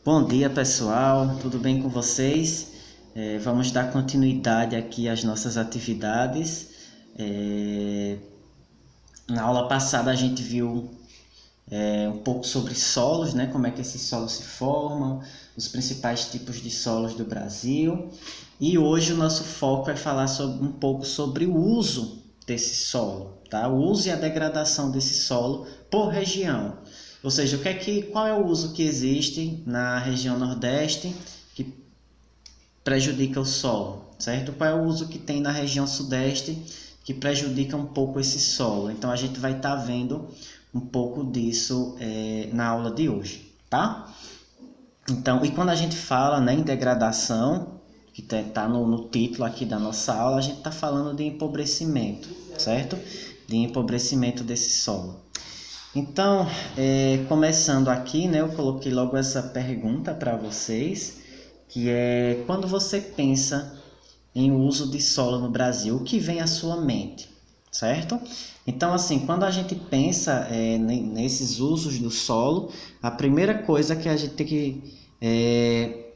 Bom dia, pessoal, tudo bem com vocês? Vamos dar continuidade aqui às nossas atividades. Na aula passada a gente viu um pouco sobre solos, né? Como é que esses solos se formam, os principais tipos de solos do Brasil. E hoje o nosso foco é falar um pouco sobre o uso desse solo, tá? O uso e a degradação desse solo por região. Ou seja, qual é o uso que existe na região Nordeste que prejudica o solo, certo? Qual é o uso que tem na região Sudeste que prejudica um pouco esse solo? Então a gente vai estar vendo um pouco disso na aula de hoje, tá? Então, e quando a gente fala, né, em degradação, que está no título aqui da nossa aula, a gente está falando de empobrecimento, certo? De empobrecimento desse solo. Então, começando aqui, né, eu coloquei logo essa pergunta para vocês, que é: quando você pensa em uso de solo no Brasil, o que vem à sua mente, certo? Então, assim, quando a gente pensa nesses usos do solo, a primeira coisa que a gente tem que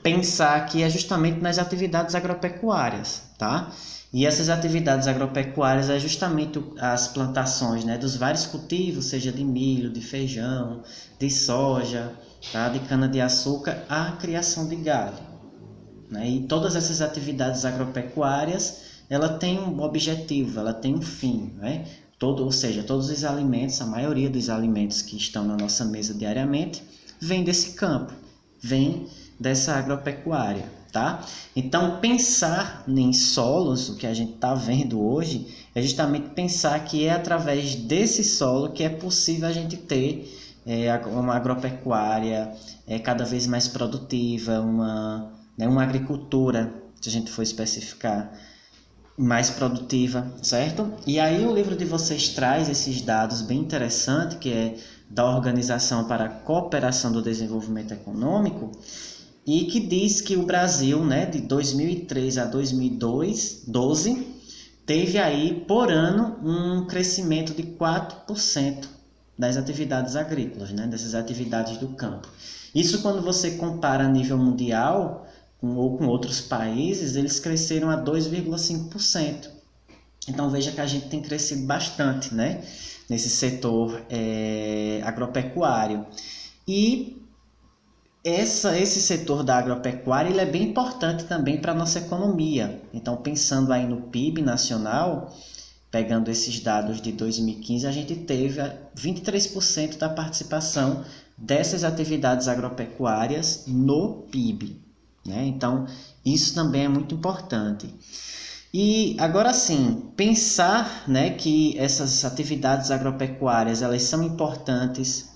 pensar aqui é justamente nas atividades agropecuárias, tá? E essas atividades agropecuárias é justamente as plantações, né, dos vários cultivos, seja de milho, de feijão, de soja, tá, de cana-de-açúcar, a criação de gado, né? E todas essas atividades agropecuárias, ela tem um objetivo, ela tem um fim, né? Ou seja, todos os alimentos, a maioria dos alimentos que estão na nossa mesa diariamente, vem desse campo, vem dessa agropecuária, tá? Então, pensar em solos, o que a gente está vendo hoje, é justamente pensar que é através desse solo que é possível a gente ter uma agropecuária cada vez mais produtiva, uma agricultura, se a gente for especificar, mais produtiva, certo? E aí o livro de vocês traz esses dados bem interessantes, que é da Organização para a Cooperação do Desenvolvimento Econômico, e que diz que o Brasil, né, de 2003 a 2012, teve aí, por ano, um crescimento de 4% das atividades agrícolas, né, dessas atividades do campo. Isso, quando você compara a nível mundial ou com outros países, eles cresceram a 2,5%. Então, veja que a gente tem crescido bastante, né, nesse setor agropecuário. E esse setor da agropecuária ele é bem importante também para a nossa economia. Então, pensando aí no PIB nacional, pegando esses dados de 2015, a gente teve 23% da participação dessas atividades agropecuárias no PIB, né? Então, isso também é muito importante. E agora sim, pensar, né, que essas atividades agropecuárias elas são importantes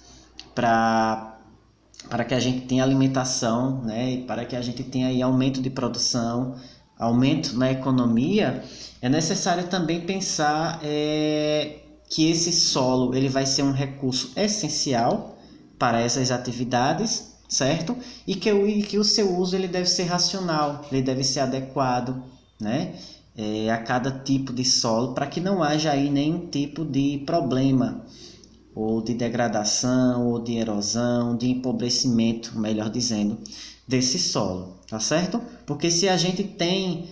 para que a gente tenha alimentação, né, e para que a gente tenha aí aumento de produção, aumento na economia, é necessário também pensar que esse solo ele vai ser um recurso essencial para essas atividades, certo? E que o seu uso ele deve ser racional, ele deve ser adequado, né, a cada tipo de solo, para que não haja aí nenhum tipo de problema, ou de degradação, ou de erosão, de empobrecimento, melhor dizendo, desse solo, tá certo? Porque se a gente tem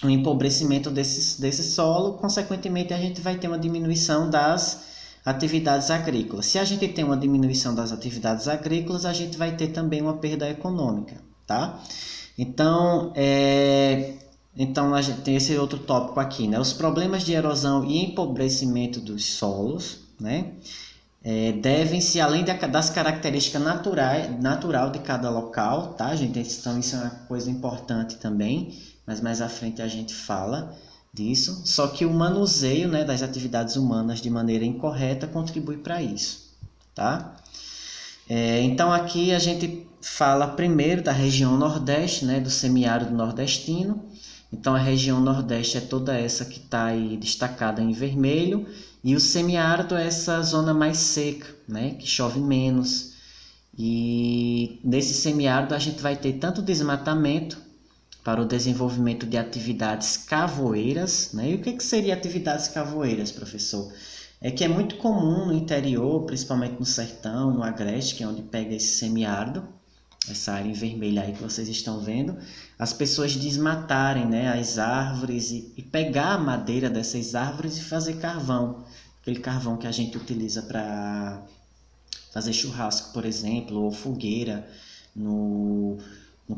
um empobrecimento desse solo, consequentemente a gente vai ter uma diminuição das atividades agrícolas. Se a gente tem uma diminuição das atividades agrícolas, a gente vai ter também uma perda econômica, tá? Então, a gente tem esse outro tópico aqui, né? Os problemas de erosão e empobrecimento dos solos, né, devem-se, além das características natural de cada local, tá, gente? Então, isso é uma coisa importante também, mas mais à frente a gente fala disso. Só que o manuseio, né, das atividades humanas de maneira incorreta contribui para isso, tá? Então, aqui a gente fala primeiro da região Nordeste, né, do semiárido nordestino. Então, a região Nordeste é toda essa que está aí destacada em vermelho, e o semiárido é essa zona mais seca, né, que chove menos. E nesse semiárido a gente vai ter tanto desmatamento para o desenvolvimento de atividades cavoeiras, né? E o que seria atividades cavoeiras, professor? é que é muito comum no interior, principalmente no sertão, no agreste, que é onde pega esse semiárido, essa área em vermelho aí que vocês estão vendo, as pessoas desmatarem, né, as árvores e pegar a madeira dessas árvores e fazer carvão. Aquele carvão que a gente utiliza para fazer churrasco, por exemplo, ou fogueira no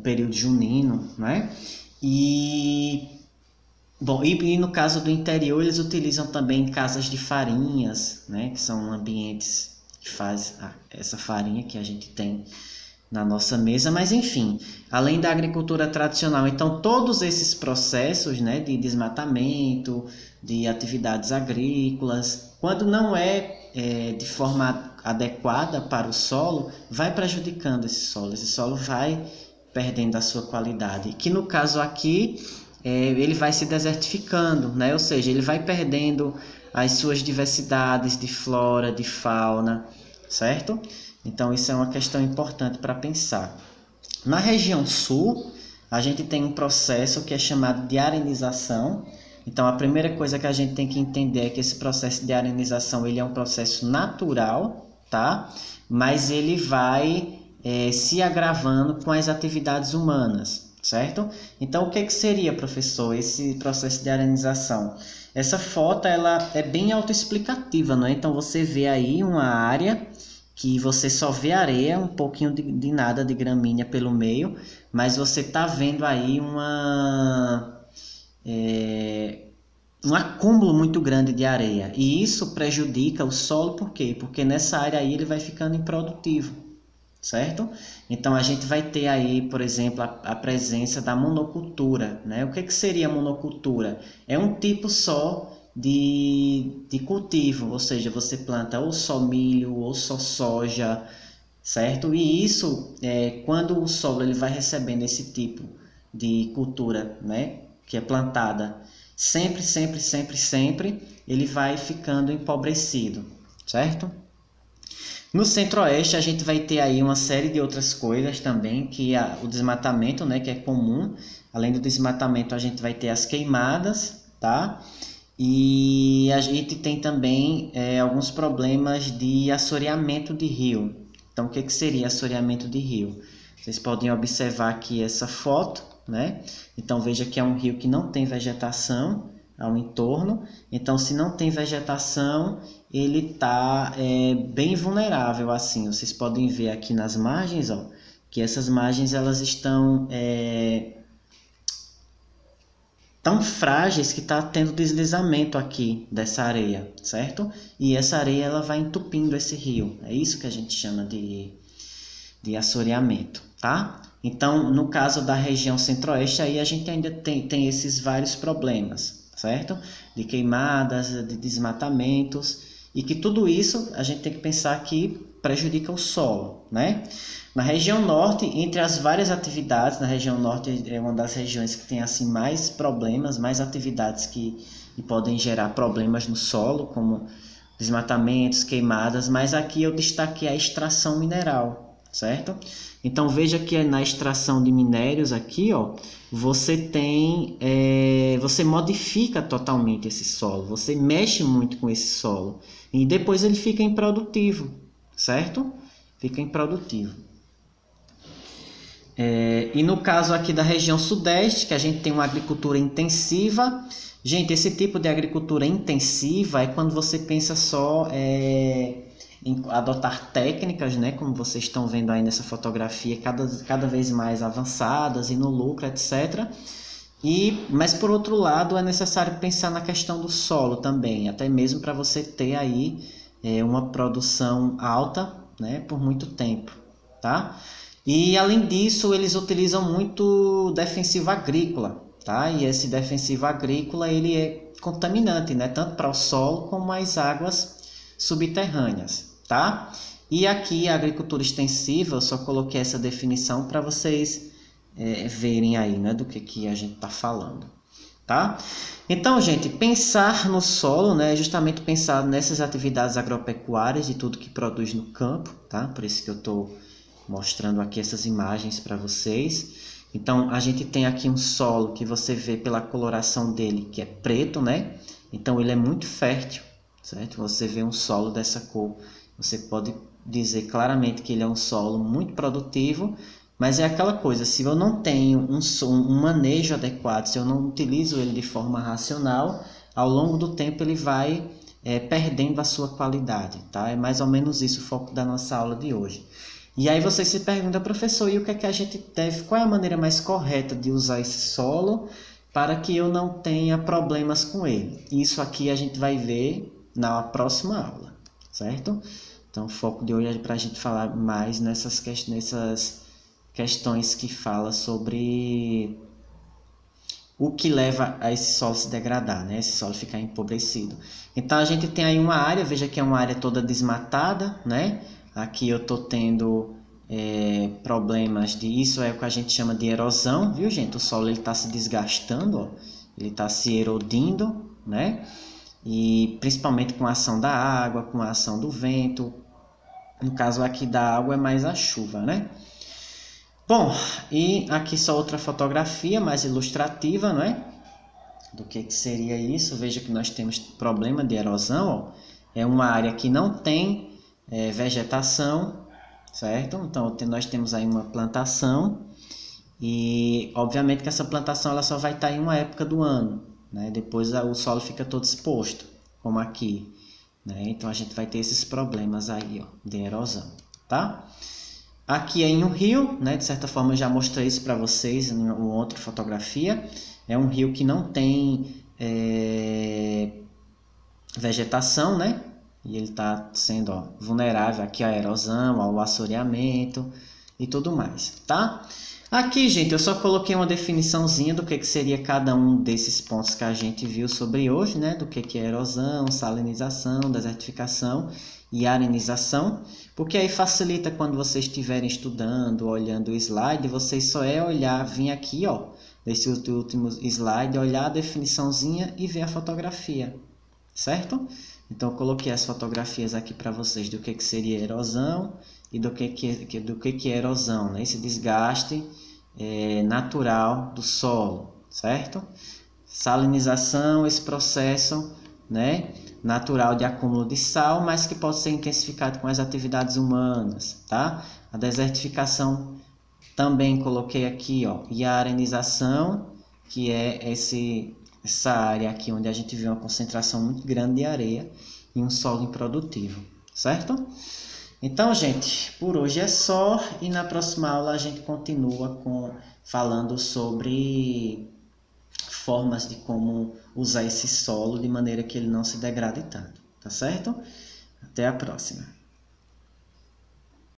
período junino, né? Bom, e no caso do interior, eles utilizam também casas de farinhas, né? Que são ambientes que faz essa farinha que a gente tem na nossa mesa, mas enfim, além da agricultura tradicional, então todos esses processos, né, de desmatamento, de atividades agrícolas, quando não é de forma adequada para o solo, vai prejudicando esse solo vai perdendo a sua qualidade, que no caso aqui ele vai se desertificando, né? Ou seja, ele vai perdendo as suas diversidades de flora, de fauna, certo? Então isso é uma questão importante para pensar. Na região sul, a gente tem um processo que é chamado de arenização. Então a primeira coisa que a gente tem que entender é que esse processo de arenização ele é um processo natural, tá? Mas ele vai se agravando com as atividades humanas, certo? Então o que seria, professor, esse processo de arenização? Essa foto ela é bem autoexplicativa, não é? Então você vê aí uma área que você só vê areia, um pouquinho de nada de gramínea pelo meio, mas você está vendo aí um acúmulo muito grande de areia. E isso prejudica o solo, por quê? Porque nessa área aí ele vai ficando improdutivo, certo? Então a gente vai ter aí, por exemplo, a presença da monocultura, né? O que seria monocultura? É um tipo só de cultivo, ou seja, você planta ou só milho ou só soja, certo? E isso, quando o solo ele vai recebendo esse tipo de cultura, né, que é plantada, sempre, ele vai ficando empobrecido, certo? No centro-oeste a gente vai ter aí uma série de outras coisas também, que é o desmatamento, né, que é comum. Além do desmatamento a gente vai ter as queimadas, tá? E a gente tem também alguns problemas de assoreamento de rio. Então, o que seria assoreamento de rio? Vocês podem observar aqui essa foto, né? Então, veja que é um rio que não tem vegetação ao entorno. Então, se não tem vegetação, ele está bem vulnerável assim. Vocês podem ver aqui nas margens, ó, que essas margens elas estão tão frágeis que está tendo deslizamento aqui dessa areia, certo? E essa areia ela vai entupindo esse rio. É isso que a gente chama de assoreamento, tá? Então, no caso da região centro-oeste, aí a gente ainda tem esses vários problemas, certo? De queimadas, de desmatamentos, e que tudo isso a gente tem que pensar que prejudica o solo, né? Na região norte, entre as várias atividades, na região norte é uma das regiões que tem assim mais problemas, mais atividades que podem gerar problemas no solo, como desmatamentos, queimadas, mas aqui eu destaquei a extração mineral, certo? Então veja que na extração de minérios aqui, ó, você tem, você modifica totalmente esse solo, você mexe muito com esse solo e depois ele fica improdutivo, certo? Fica improdutivo. E no caso aqui da região sudeste, que a gente tem uma agricultura intensiva. Gente, esse tipo de agricultura intensiva é quando você pensa só em adotar técnicas, né, como vocês estão vendo aí nessa fotografia, cada vez mais avançadas e no lucro, etc. Mas por outro lado é necessário pensar na questão do solo também, até mesmo para você ter aí uma produção alta, né, por muito tempo, tá? E além disso, eles utilizam muito defensivo agrícola, tá? E esse defensivo agrícola ele é contaminante, né? Tanto para o solo como as águas subterrâneas, tá? E aqui a agricultura extensiva, eu só coloquei essa definição para vocês verem aí, né? Do que a gente está falando, tá? Então, gente, pensar no solo, né? É justamente pensar nessas atividades agropecuárias e tudo que produz no campo, tá? Por isso que eu estou mostrando aqui essas imagens para vocês. Então, a gente tem aqui um solo que você vê pela coloração dele que é preto, né? Então, ele é muito fértil, certo? Você vê um solo dessa cor, você pode dizer claramente que ele é um solo muito produtivo, mas é aquela coisa, se eu não tenho um manejo adequado, se eu não utilizo ele de forma racional, ao longo do tempo ele vai perdendo a sua qualidade, tá? É mais ou menos isso o foco da nossa aula de hoje. E aí você se pergunta, professor, e o que é que a gente deve, qual é a maneira mais correta de usar esse solo para que eu não tenha problemas com ele? Isso aqui a gente vai ver na próxima aula, certo? Então o foco de hoje é para a gente falar mais nessas questões que fala sobre o que leva a esse solo se degradar, né? Esse solo ficar empobrecido. Então a gente tem aí uma área, veja que é uma área toda desmatada, né? Aqui eu estou tendo problemas de isso, é o que a gente chama de erosão, viu, gente? O solo está se desgastando, ó, ele está se erodindo, né? E principalmente com a ação da água, com a ação do vento. No caso aqui da água é mais a chuva, né? Bom, e aqui só outra fotografia mais ilustrativa, não é? Do que seria isso. Veja que nós temos problema de erosão, ó. É uma área que não tem vegetação, certo? Então nós temos aí uma plantação e obviamente que essa plantação ela só vai estar em uma época do ano, né? Depois o solo fica todo exposto, como aqui, né? Então a gente vai ter esses problemas aí, ó, de erosão, tá? Aqui é em um rio, né? De certa forma eu já mostrei isso para vocês em uma outra fotografia. É um rio que não tem vegetação, né? E ele está sendo vulnerável aqui à erosão, ao assoreamento e tudo mais, tá? Aqui, gente, eu só coloquei uma definiçãozinha do que seria cada um desses pontos que a gente viu sobre hoje, né? Do que é erosão, salinização, desertificação e arenização, porque aí facilita quando vocês estiverem estudando, olhando o slide, vocês só olhar, vir aqui, ó, nesse último slide, olhar a definiçãozinha e ver a fotografia, certo? Então eu coloquei as fotografias aqui para vocês do que seria erosão e do que é erosão, né? Esse desgaste natural do solo, certo? Salinização, esse processo, né, natural de acúmulo de sal, mas que pode ser intensificado com as atividades humanas, tá? A desertificação também coloquei aqui, ó, e a arenização, que é essa área aqui onde a gente vê uma concentração muito grande de areia e um solo improdutivo, certo? Então, gente, por hoje é só e na próxima aula a gente continua falando sobre formas de como usar esse solo de maneira que ele não se degrade tanto, tá certo? Até a próxima!